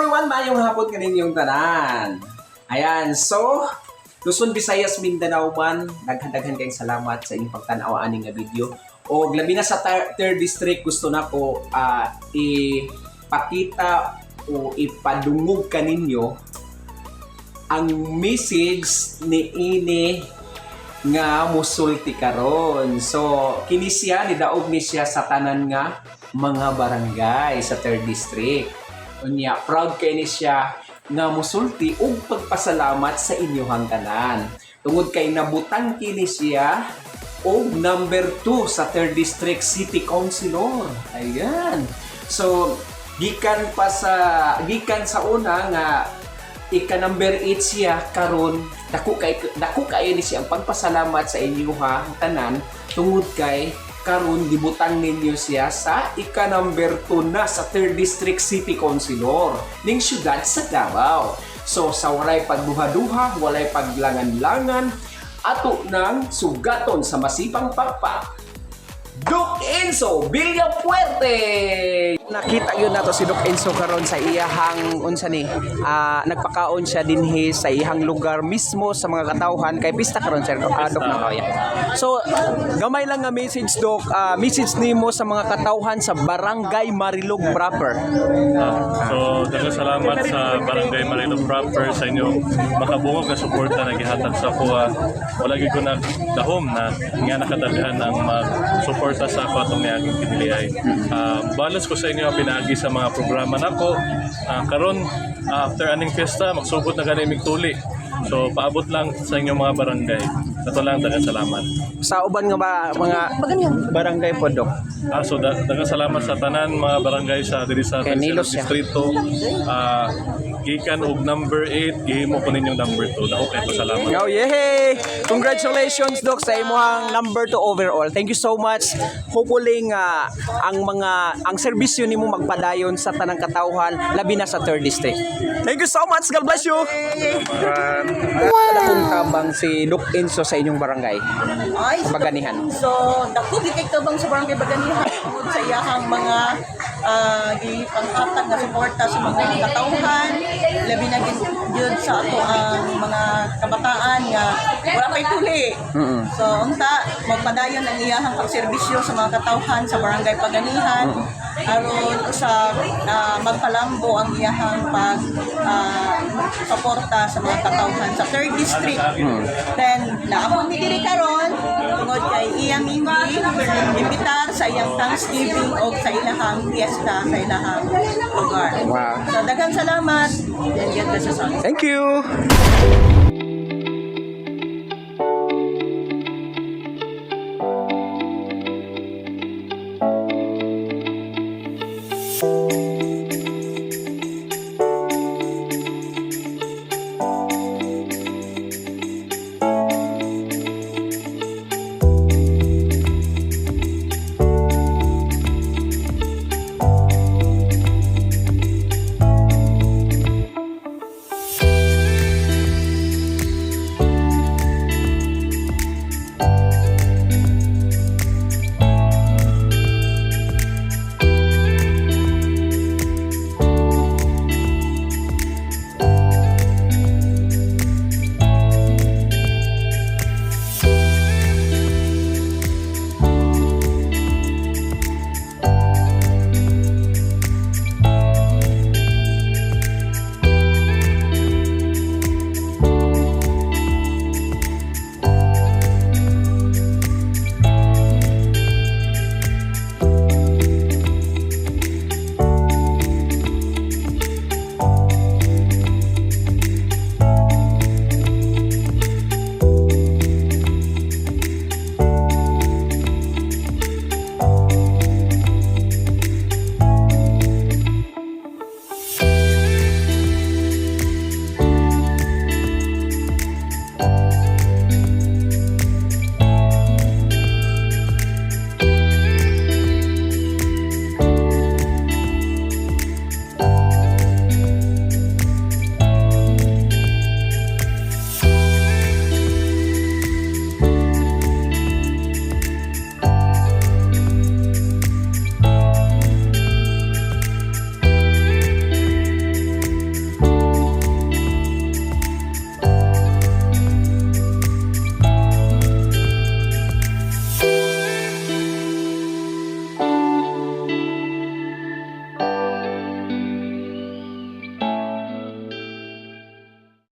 everyone, mayong hapon kaninyong tanan. Ayan, so Luzon, Visayas, Mindanao man, daghan kayong salamat sa inyong pagtanaw ani nga video. O labi na sa 3rd district, gusto na ko ipakita o ipadungog kaninyo ang message ni ini nga musulti karon. So kini siya, nidaog ni siya sa tanan nga mga barangay sa 3rd district. Unya, proud kay ni siya nga musulti og pagpasalamat sa inyong tanan. Tungod kay nabutang kini siya og number 2 sa 3rd District City Councilor. Ayan. So, gikan sa una nga ika-number 8 siya karon, dako kay ni siya ang pagpasalamat sa inyong tanan tungod kay karon gibutang ninyo siya sa ika-number 2 na sa 3rd District City Councilor ning syudad sa Davao. So sa walay pagduha-duha, walay paglangan-langan, ato nang sugaton sa masipang pakpak, Doc Enzo Villapuerte. Nakita yun nato si Doc Enzo karon sa iyahang nagpakaon siya dinhi sa iyang lugar mismo sa mga katawhan kay pista karon sir Doc na kaya. So gamay lang nga message Doc, message nimo sa mga katawhan sa Barangay Marilog proper. So daghang salamat sa Barangay Marilog proper sa inyo makabungog nga suporta na gihatag sa kuha. Wala gyud ko na dahom na nga nakadaghan ang suporta sa ako atong niaging pinilihay. Balance ko sa inyo ang pinaagi sa mga programa nako. Karon after aning fiesta magsugod na gani mig tuli. So paabot lang sa inyong mga barangay. Nato lang daghang salamat. Sa uban nga mga barangay po Doc. So daghang salamat sa tanan mga barangay sa diri sa distrito. Gikan og number 8, gihimo ko ninyong number 2. Dako kay pasalamat. Oh, yay! Congratulations Doc sa imong number 2 overall. Thank you so much. Hopefully ang serbisyo nimo magpadayon sa tanang katawhan labi na sa 3rd district. Thank you so much. God bless you. Wala kong tabang si Doc Enzo sa inyong barangay. Ay, sa Baganihan. So, dako gikay tabang sa barangay Baganihan tungod sa iyahang mga gipanghatag nga suporta sa mga katawhan, labi na gyud sa ato ang mga kabataan nga wala pay tuli. So, unta magpadayon ang iyahang pagserbisyo sa mga katawhan sa barangay Baganihan aron sa magpalambo ang iyahang pag suporta sa mga katawhan sa 3rd district. Then naapon ni diri karon tungod kay iyang imbitar sa iyang Thanksgiving o sa ilahang fiesta sa ilahang lugar. Wow. So daghang salamat. And God bless us all. Thank you.